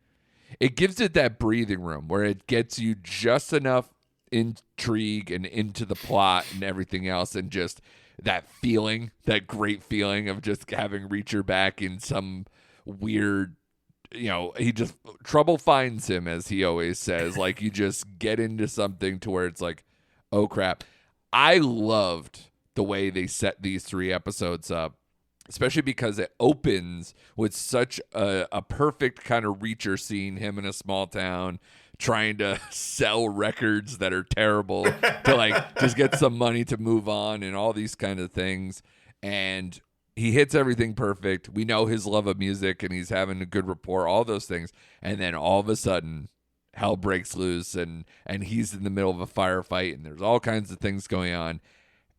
it gives it that breathing room where it gets you just enough intrigue and into the plot and everything else, and just that feeling, that great feeling of just having Reacher back in some weird, he just, trouble finds him, as he always says. Like, you just get into something to where it's like, oh crap. I loved the way they set these 3 episodes up, especially because it opens with such a perfect kind of Reacher scene, him in a small town trying to sell records that are terrible to like just get some money to move on and all these kind of things. And he hits everything perfect. We know his love of music and he's having a good rapport, all those things. And then all of a sudden hell breaks loose and he's in the middle of a firefight and there's all kinds of things going on.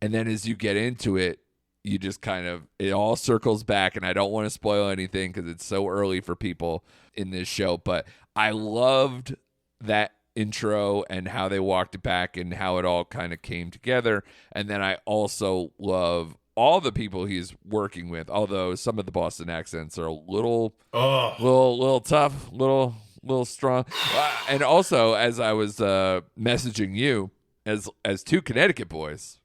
And then as you get into it, you just it all circles back, and I don't want to spoil anything because it's so early for people in this show, but I loved that intro and how they walked it back and how it all kind of came together. And then I also love all the people he's working with, although some of the Boston accents are a little tough, little strong. And also, as I was messaging you, as 2 Connecticut boys,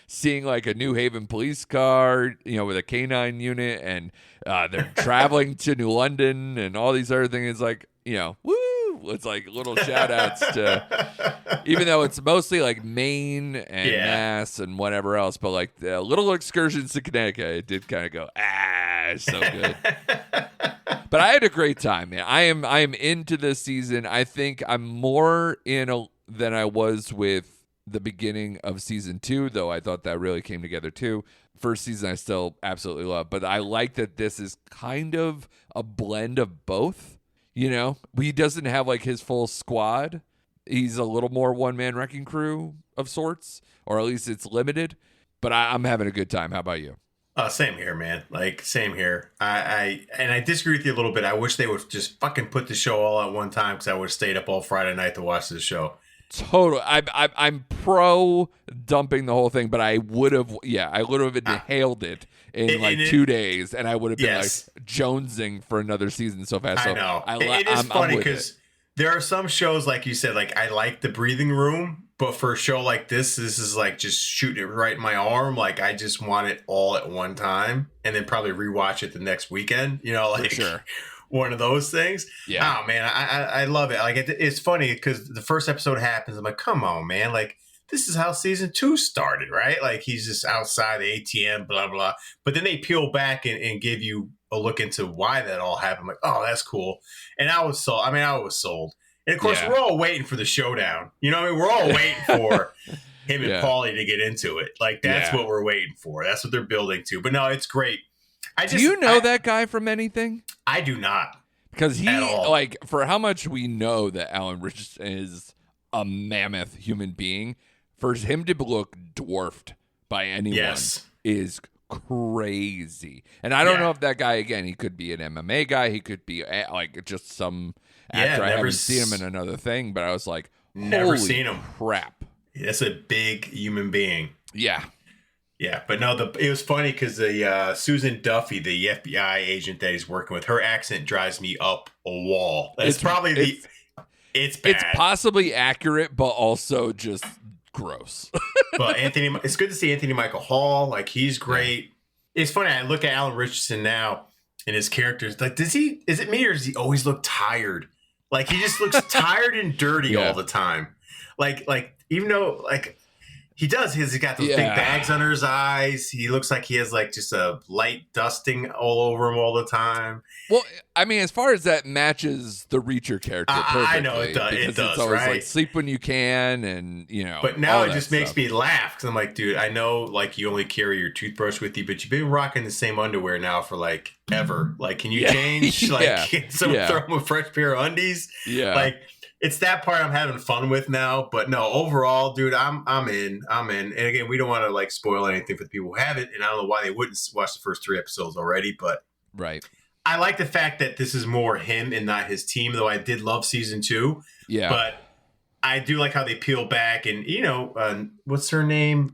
seeing like a New Haven police car, with a canine unit, and they're traveling to New London and all these other things. It's like, woo! It's like little shout outs to, even though it's mostly like Maine and Mass and whatever else, but like the little excursions to Connecticut, it did kind of go, it's so good. But I had a great time, man. I am into this season. I think I'm more than I was with the beginning of season 2, though I thought that really came together too. First season I still absolutely love, but I like that this is kind of a blend of both. He doesn't have like his full squad. He's a little more one-man wrecking crew of sorts, or at least it's limited. But I'm having a good time. How about you? Same here, man. Like, same here. I disagree with you a little bit. I wish they would just fucking put the show all at one time, because I would have stayed up all Friday night to watch this show. Total. I'm pro dumping the whole thing, but I would have inhaled it in 2 days, and I would have been like jonesing for another season so fast. So I know. It is funny because there are some shows, like you said, like I like the breathing room, but for a show like this is like just shooting it right in my arm. Like I just want it all at one time, and then probably rewatch it the next weekend. Like for sure. One of those things. Yeah. Oh man, I love it. Like it's funny because the first episode happens. I'm like, come on, man. Like this is how season 2 started, right? Like he's just outside the ATM, blah blah. But then they peel back and give you a look into why that all happened. I'm like, oh, that's cool. And I was sold. I was sold. And of course, we're all waiting for the showdown. We're all waiting for him and Paulie to get into it. Like that's what we're waiting for. That's what they're building to. But no, it's great. Do you know that guy from anything? I do not. Because he, like, for how much we know that Alan Richardson is a mammoth human being, for him to look dwarfed by anyone is crazy. And I don't know if that guy, again, he could be an MMA guy. He could be, like, just some actor. I haven't seen him in another thing, but I was like, never seen him. Crap. That's a big human being. Yeah. Yeah, but no, it was funny because the Susan Duffy, the FBI agent that he's working with, her accent drives me up a wall. It's probably it's bad. It's possibly accurate, but also just gross. But it's good to see Anthony Michael Hall. Like he's great. Yeah. It's funny. I look at Alan Richardson now and his characters. Like, is it me or does he always look tired? Like he just looks tired and dirty all the time. Like even though like. He does. He's got those big bags under his eyes. He looks like he has like just a light dusting all over him all the time. Well, I mean, as far as that matches the Reacher character perfectly. I know it does. Because it does, it's always right? like sleep when you can, and But now it just makes me laugh because I'm like, dude, I know like you only carry your toothbrush with you, but you've been rocking the same underwear now for like ever. Like, can you change? Like, can someone throw him a fresh pair of undies? Yeah. Like, it's that part I'm having fun with now. But no, overall, dude, I'm in. And again, we don't want to like spoil anything for the people who haven't, and I don't know why they wouldn't watch the first 3 episodes already, but right. I like the fact that this is more him and not his team, though I did love season 2. Yeah. But I do like how they peel back and, what's her name?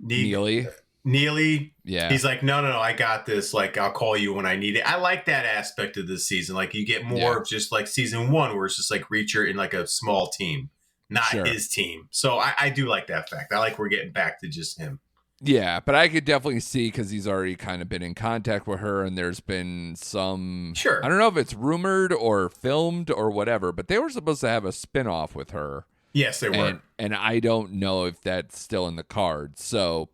Neely. Neely. Yeah. He's like, no, I got this. Like, I'll call you when I need it. I like that aspect of this season. Like, you get more of just like season 1 where it's just like Reacher in like a small team, not his team. So I do like that fact. I like we're getting back to just him. Yeah, but I could definitely see because he's already kind of been in contact with her, and there's been some. Sure. I don't know if it's rumored or filmed or whatever, but they were supposed to have a spinoff with her. Yes, they were. And I don't know if that's still in the cards. So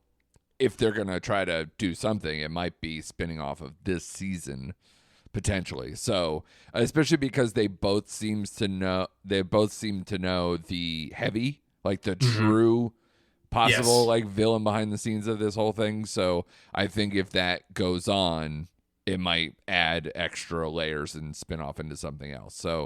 if they're going to try to do something, it might be spinning off of this season potentially. So especially because they both seem to know the heavy, like the true possible like villain behind the scenes of this whole thing. So I think if that goes on, it might add extra layers and spin off into something else. So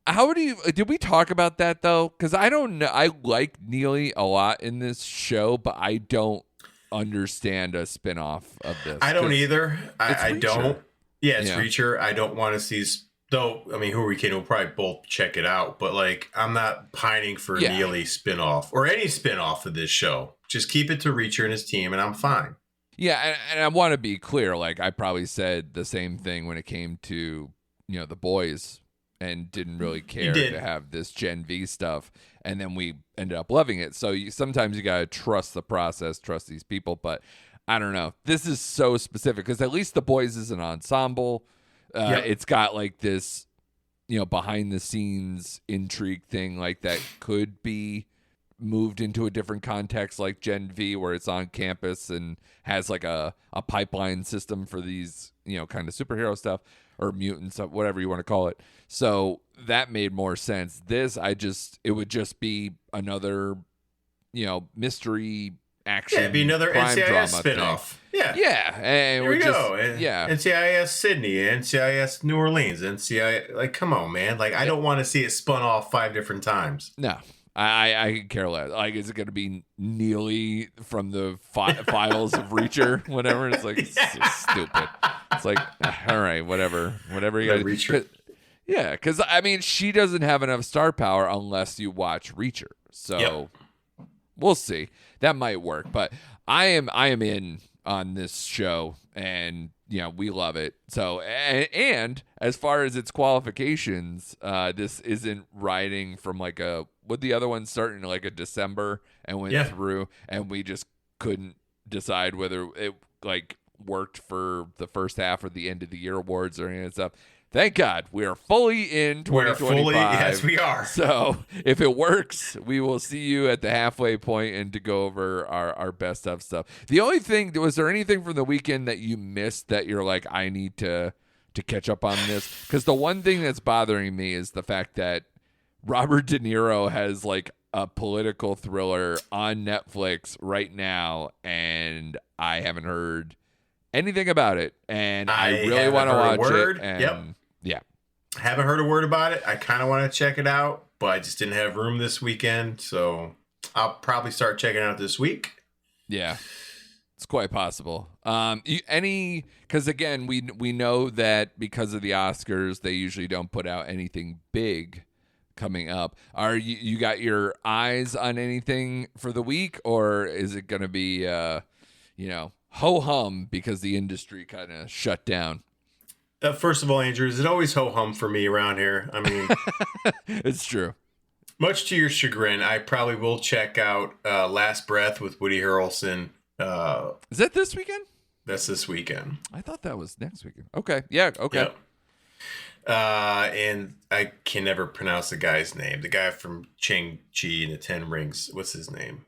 did we talk about that though? Because I don't know. I like Neely a lot in this show, but I don't understand a spinoff of this. I don't either. I don't. Yeah, it's Yeah. Reacher. I don't want to see. Though, I mean, who are we kidding? We'll probably both check it out. But like, I'm not pining for a Neely spinoff or any spinoff of this show. Just keep it to Reacher and his team, and I'm fine. Yeah, and I want to be clear. Like, I probably said the same thing when it came to The Boys, and didn't really care to have this Gen V stuff, and then we ended up loving it. So sometimes you gotta trust the process, trust these people. But I don't know. This is so specific because at least The Boys is an ensemble. It's got like this, behind the scenes intrigue thing like that could be moved into a different context like Gen V where it's on campus and has like a pipeline system for these, kind of superhero stuff or mutant stuff, whatever you want to call it. So that made more sense. This, it would just be another, mystery action. Yeah, it'd be another crime NCIS drama spinoff. thing. Yeah. Yeah. And Here we go. NCIS Sydney, NCIS New Orleans, NCIS. Like, come on, man. Like, I don't want to see it spun off 5 different times. No. I could care less. Like, is it going to be Neely from the files of Reacher? Whatever. It's like, it's so stupid. It's like, all right, whatever you got to Reacher. Yeah, because, I mean, she doesn't have enough star power unless you watch Reacher. So we'll see. That might work. But I am in on this show, and, we love it. So, and as far as its qualifications, this isn't riding from like would the other one start in like a December and went through, and we just couldn't decide whether it like worked for the first half or the end of the year awards or any of that stuff. Thank God we are fully in 2025. Yes, we are. So if it works, we will see you at the halfway point and to go over our best of stuff. The only thing, was there anything from the weekend that you missed that you're like, I need to catch up on this? Because the one thing that's bothering me is the fact that Robert De Niro has like a political thriller on Netflix right now, and I haven't heard anything about it, and I really want to watch it. And I haven't heard a word about it. I kind of want to check it out, but I just didn't have room this weekend, so I'll probably start checking it out this week. Yeah, it's quite possible. Because again, we know that because of the Oscars, they usually don't put out anything big coming up. Are you got your eyes on anything for the week, or is it going to be ho hum because the industry kind of shut down? First of all, Andrew, is it always ho hum for me around here? I mean, it's true. Much to your chagrin, I probably will check out Last Breath with Woody Harrelson. Is that this weekend? That's this weekend. I thought that was next weekend. Okay. Yeah. Okay. And I can never pronounce the guy's name. The guy from Shang-Chi and the Ten Rings. What's his name?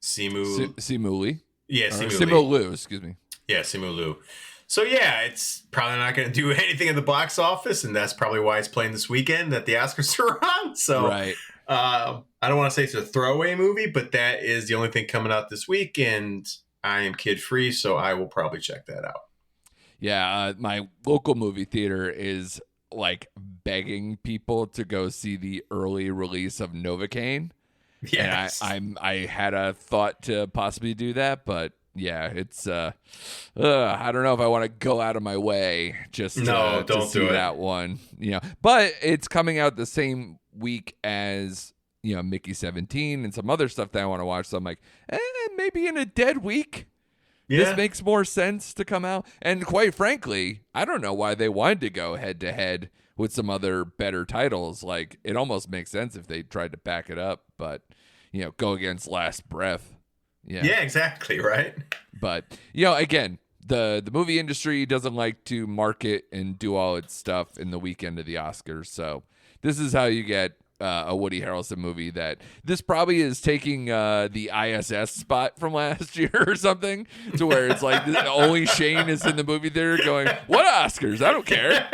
Simu Lee. Yeah, Simu Liu, excuse me. Yeah, Simu Liu. So yeah, it's probably not going to do anything at the box office, and that's probably why it's playing this weekend that the Oscars are on. So right. I don't want to say it's a throwaway movie, but that is the only thing coming out this week, and I am kid-free, so I will probably check that out. Yeah, my local movie theater is like begging people to go see the early release of Novocaine. Yes. And I had a thought to possibly do that, but yeah, it's I don't know if I want to go out of my way just to see that one. But it's coming out the same week as Mickey 17 and some other stuff that I want to watch. So I'm like, maybe in a dead week. Yeah. This makes more sense to come out. And quite frankly, I don't know why they wanted to go head to head with some other better titles. Like, it almost makes sense if they tried to back it up, but go against Last Breath. Yeah, exactly, right? But again, the movie industry doesn't like to market and do all its stuff in the weekend of the Oscars. So this is how you get a Woody Harrelson movie that this probably is taking the ISS spot from last year or something, to where it's like only Shane is in the movie theater going, what Oscars? I don't care.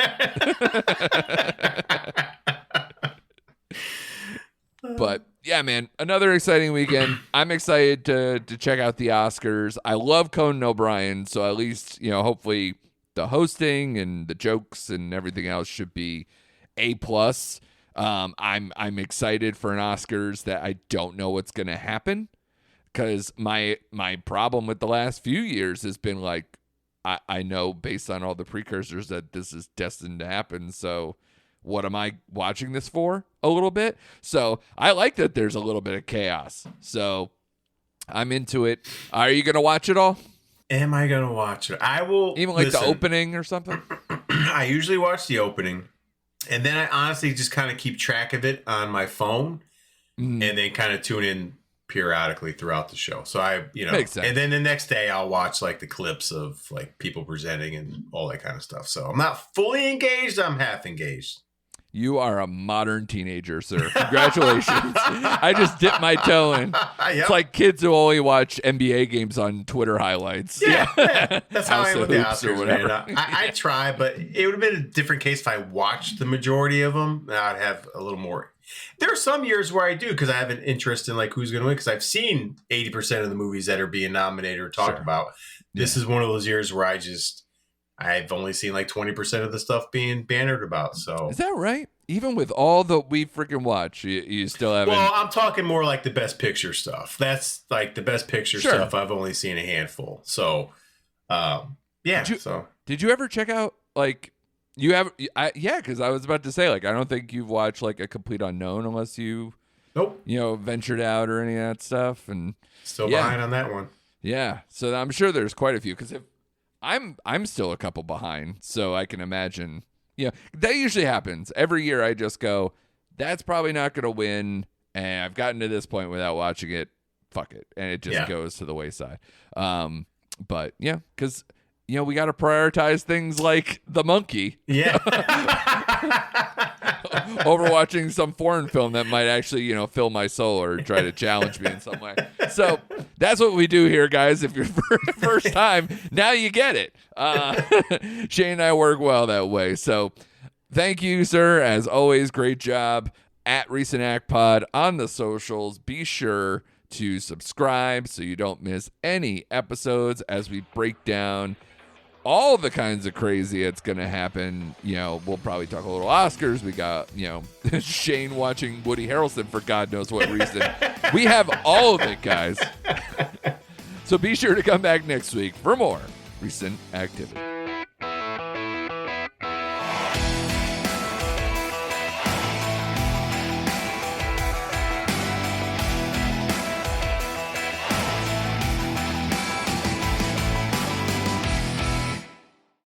But yeah, man, another exciting weekend. I'm excited to check out the Oscars. I love Conan O'Brien, so at least, hopefully the hosting and the jokes and everything else should be A+. I'm excited for an Oscars that I don't know what's going to happen, because my problem with the last few years has been like, I know based on all the precursors that this is destined to happen. So what am I watching this for? A little bit. So I like that there's a little bit of chaos. So I'm into it. Are you going to watch it all? Am I going to watch it? I will. Even like the opening or something? I usually watch the opening. And then I honestly just kind of keep track of it on my phone, and then kind of tune in periodically throughout the show. So Makes sense. And then the next day I'll watch like the clips of like people presenting and all that kind of stuff. So I'm not fully engaged. I'm half engaged. You are a modern teenager, sir. Congratulations. I just dipped my toe in. Yep. It's like kids who only watch NBA games on Twitter highlights. Yeah. That's how I am with the Oscars, or whatever. I try, but it would have been a different case if I watched the majority of them. I'd have a little more. There are some years where I do, because I have an interest in like who's going to win, because I've seen 80% of the movies that are being nominated or talked about. This is one of those years where I've only seen like 20% of the stuff being bannered about. So is that right? Even with all that we freaking watch, you still haven't. Well, I'm talking more like the best picture stuff. That's like the best picture stuff. I've only seen a handful. So, did you ever check out like you have? Because I was about to say, like, I don't think you've watched like A Complete Unknown unless you, ventured out or any of that stuff. And still behind on that one. Yeah, so I'm sure there's quite a few, because if I'm still a couple behind, so I can imagine. That usually happens. Every year I just go, that's probably not going to win, and I've gotten to this point without watching it. Fuck it. And it just goes to the wayside. But yeah, because, we got to prioritize things like The Monkey. Yeah. Over watching some foreign film that might actually, fill my soul or try to challenge me in some way. So that's what we do here, guys. If you're first time, now you get it. Shane and I work well that way. So thank you, sir. As always, great job. At Recent Act Pod on the socials. Be sure to subscribe so you don't miss any episodes as we break down all the kinds of crazy that's going to happen. We'll probably talk a little Oscars. We got, Shane watching Woody Harrelson for God knows what reason. We have all of it, guys. So be sure to come back next week for more recent activity.